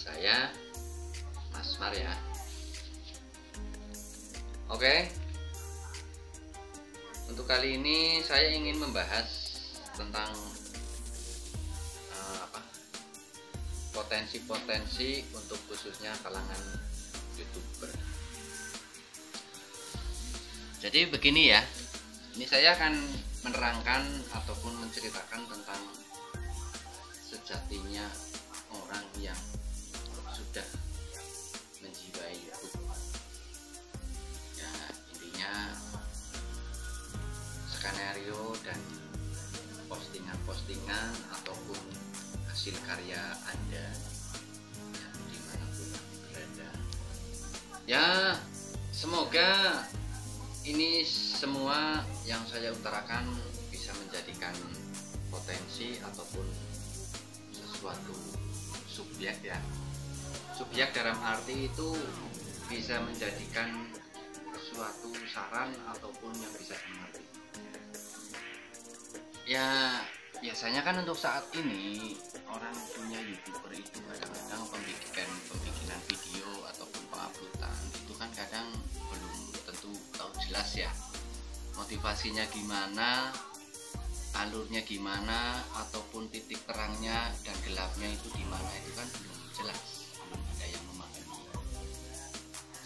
saya Mas Maria. Oke, untuk kali ini saya ingin membahas tentang potensi-potensi untuk khususnya kalangan YouTuber. Jadi begini ya, ini saya akan menerangkan ataupun menceritakan tentang sejatinya orang yang sudah menjiwai YouTube. Ya, intinya skenario dan postingan-postingan ataupun hasil karya Anda ya, dimanapun berada. Ya, semoga ini semua yang saya utarakan bisa menjadikan potensi ataupun sesuatu subjek ya. Subjek dalam arti itu bisa menjadikan suatu saran ataupun yang bisa dimengerti. Ya, biasanya kan untuk saat ini orang punya YouTuber itu kadang-kadang pembikinan video ataupun penguploadan itu kan kadang belum tentu tahu jelas ya, motivasinya gimana, alurnya gimana, ataupun titik terangnya dan gelapnya itu di mana itu kan belum jelas, belum ada yang memahami.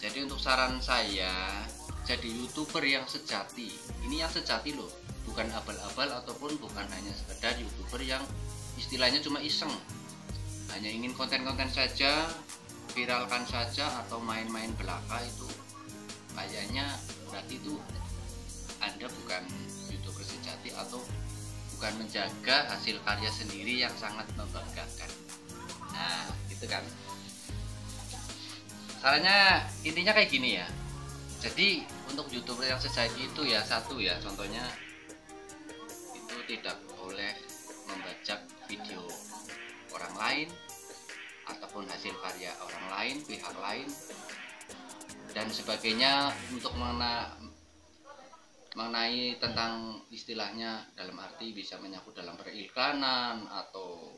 Jadi untuk saran saya, jadi YouTuber yang sejati. Ini yang sejati loh, bukan abal-abal ataupun bukan hanya sekedar YouTuber yang istilahnya cuma iseng, hanya ingin konten-konten saja, viralkan saja atau main-main belaka. Itu kayaknya berarti itu Anda bukan YouTuber sejati atau bukan menjaga hasil karya sendiri yang sangat membanggakan. Nah, gitu kan. Sarannya intinya kayak gini ya. Jadi untuk YouTuber yang sejati itu ya satu ya, contohnya itu tidak boleh membajak video orang lain ataupun hasil karya orang lain, pihak lain dan sebagainya, untuk mengenai tentang istilahnya dalam arti bisa menyangkut dalam periklanan atau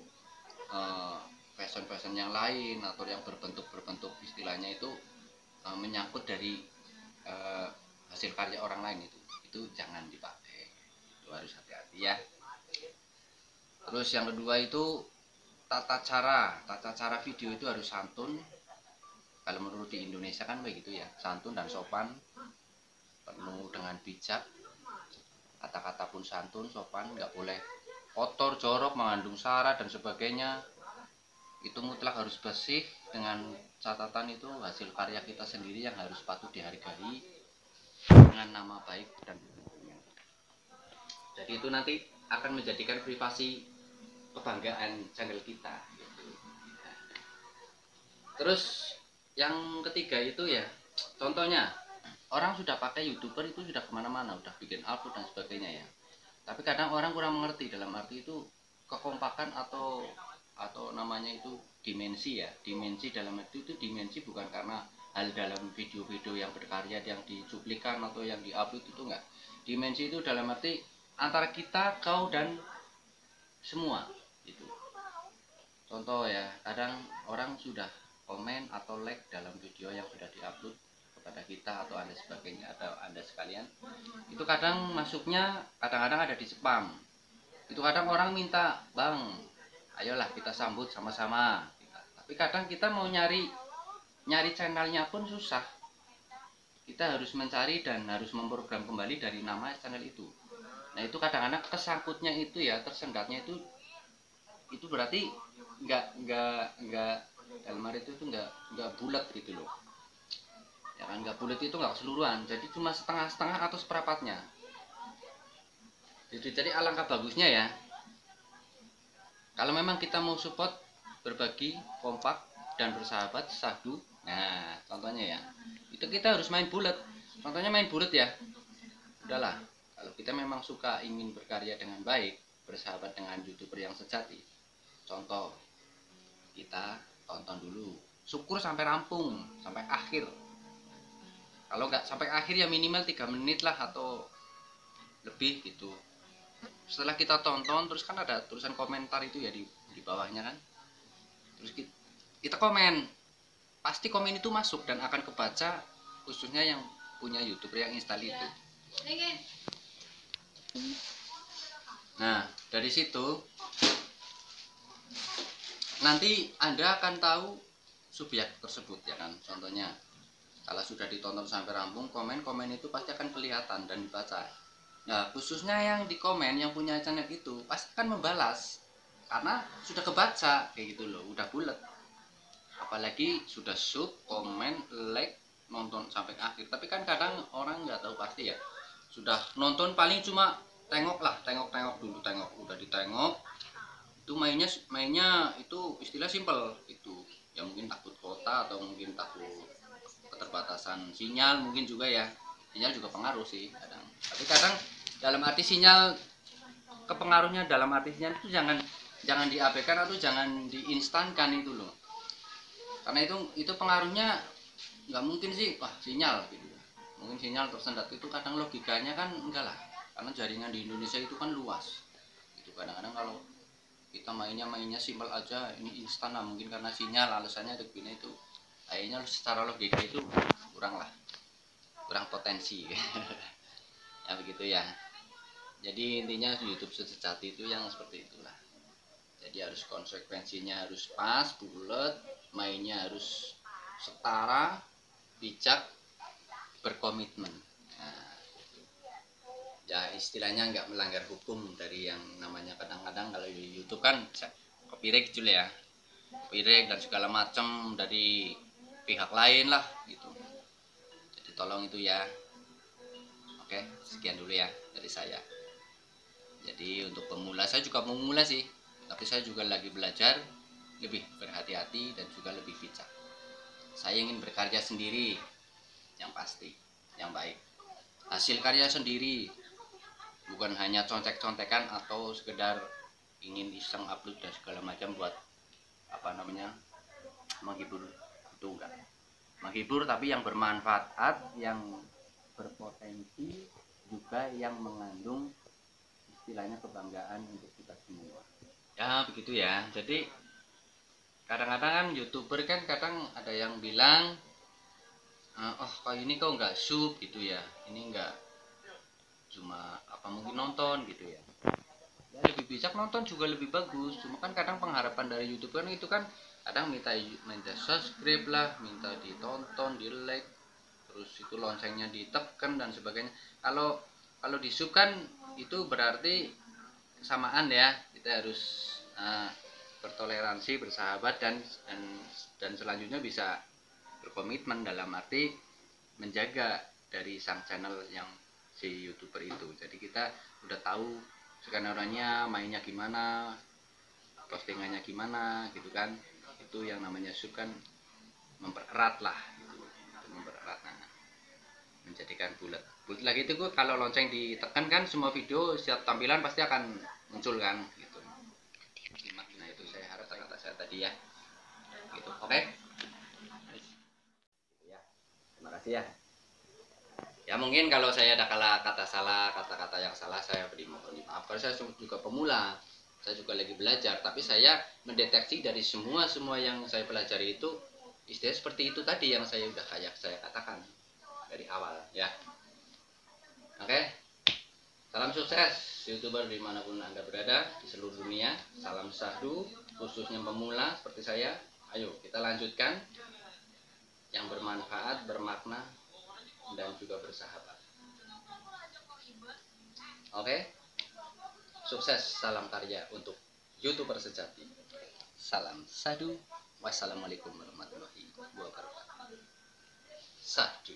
fashion yang lain atau yang berbentuk istilahnya itu menyangkut dari hasil karya orang lain, itu jangan dipakai, itu harus hati-hati ya. Terus yang kedua itu tata cara video itu harus santun. Kalau menurut di Indonesia kan begitu ya, santun dan sopan, penuh dengan bijak, kata-kata pun santun, sopan, nggak boleh kotor, jorok, mengandung sara dan sebagainya. Itu mutlak harus bersih, dengan catatan itu hasil karya kita sendiri yang harus patut dihargai dengan nama baik dan sebagainya. Jadi itu nanti akan menjadikan privasi kebanggaan channel kita gitu. Terus yang ketiga itu ya, contohnya orang sudah pakai YouTuber itu sudah kemana-mana, udah bikin upload dan sebagainya ya. Tapi kadang orang kurang mengerti, dalam arti itu kekompakan atau namanya itu dimensi ya. Dimensi dalam arti itu dimensi bukan karena hal dalam video-video yang berkarya yang dicuplikan atau yang diupload itu enggak. Dimensi itu dalam arti antara kita, kau dan semua itu. Contoh ya, kadang orang sudah komen atau like dalam video yang sudah diupload kepada kita atau Anda sebagainya atau Anda sekalian, itu kadang masuknya kadang-kadang ada di spam. Itu kadang orang minta, "Bang, ayolah kita sambut sama-sama." Tapi kadang kita mau nyari channelnya pun susah. Kita harus mencari dan harus memprogram kembali dari nama channel itu. Nah, itu kadang-kadang kesangkutnya itu ya, tersendatnya itu berarti nggak dalam arti itu nggak bulat gitu loh. Ya kan, nggak bulat itu nggak keseluruhan, jadi cuma setengah-setengah atau seperempatnya. Jadi alangkah bagusnya ya, kalau memang kita mau support, berbagi, kompak dan bersahabat, sahdu. Nah, contohnya ya, itu kita harus main bulat. Contohnya main bulat ya. Udahlah, kalau kita memang suka ingin berkarya dengan baik, bersahabat dengan YouTuber yang sejati. Contoh, kita tonton dulu, syukur sampai rampung, sampai akhir. Kalau nggak sampai akhir ya minimal 3 menit lah atau lebih gitu. Setelah kita tonton, terus kan ada tulisan komentar itu ya di bawahnya kan. Terus kita komen, pasti komen itu masuk dan akan kebaca, khususnya yang punya YouTuber yang install itu. Nah, dari situ nanti Anda akan tahu subjek tersebut ya kan. Contohnya, kalau sudah ditonton sampai rampung, komen itu pasti akan kelihatan dan dibaca. Nah, khususnya yang di komen yang punya channel itu pasti akan membalas karena sudah kebaca kayak gitu loh, udah bulat. Apalagi sudah sub, komen, like, nonton sampai akhir. Tapi kan kadang orang nggak tahu pasti ya. Sudah nonton paling cuma tengok dulu, udah ditengok. Itu mainnya itu istilah simpel itu. Ya mungkin takut kota atau mungkin takut keterbatasan sinyal mungkin juga ya. Sinyal juga pengaruh sih kadang. Tapi kadang dalam arti sinyal, kepengaruhnya dalam arti sinyal itu jangan diabaikan atau jangan diinstankan itu loh. Karena itu pengaruhnya nggak mungkin sih wah sinyal gitu. Mungkin sinyal tersendat itu kadang logikanya kan enggak lah. Karena jaringan di Indonesia itu kan luas. Itu kadang-kadang kalau kita mainnya simpel aja, ini instan lah, mungkin karena sinyal alasannya begini itu. Kayaknya secara logika itu kurang potensi. Ya begitu ya. Jadi intinya YouTube sejati itu yang seperti itulah. Jadi harus konsekuensinya harus pas, bulat, mainnya harus setara, bijak, berkomitmen. Nah, ya istilahnya nggak melanggar hukum dari yang namanya kadang-kadang kalau di YouTube kan copyright gitu ya, copyright dan segala macam dari pihak lain lah gitu. Jadi tolong itu ya. Oke, sekian dulu ya dari saya. Jadi untuk pemula, saya juga pemula sih, tapi saya juga lagi belajar lebih berhati-hati dan juga lebih bijak. Saya ingin berkarya sendiri, yang pasti, yang baik. Hasil karya sendiri, bukan hanya contek-contekan atau sekedar ingin iseng upload dan segala macam buat menghibur. Itu enggak. Menghibur tapi yang bermanfaat, yang berpotensi, juga yang mengandung istilahnya kebanggaan untuk kita semua. Ya begitu ya. Jadi kadang-kadang kan YouTuber kan kadang ada yang bilang oh kayak ini kok nggak sub gitu ya, ini nggak cuma mungkin nonton gitu ya. Ya lebih bijak nonton juga lebih bagus. Cuma kan kadang pengharapan dari YouTuber itu kan kadang minta subscribe lah, minta ditonton, di like, terus itu loncengnya ditekan dan sebagainya. Kalau di sub kan itu berarti kesamaan ya, kita harus bertoleransi, bersahabat dan selanjutnya bisa berkomitmen dalam arti menjaga dari sang channel yang si YouTuber itu. Jadi kita udah tahu skenario-nya, mainnya gimana, postingannya gimana gitu kan. Itu yang namanya sub kan mempererat lah gitu. Mempererat, menjadikan bulat lagi itu kalau lonceng ditekan kan semua video setiap tampilan pasti akan muncul kan gitu. Nah itu saya harap kata saya tadi ya gitu. Oke ya, terima kasih ya. Ya mungkin kalau saya ada kata-kata yang salah saya beri mohon maaf, karena saya juga pemula, saya juga lagi belajar, tapi saya mendeteksi dari semua yang saya pelajari itu istilah seperti itu tadi yang saya udah saya katakan dari awal ya. Oke, salam sukses YouTuber dimanapun Anda berada di seluruh dunia. Salam sahdu, khususnya pemula seperti saya. Ayo kita lanjutkan yang bermanfaat, bermakna, dan juga bersahabat. Oke, sukses, salam karya untuk YouTuber sejati. Salam sahdu, wassalamualaikum warahmatullahi wabarakatuh. Sahdu.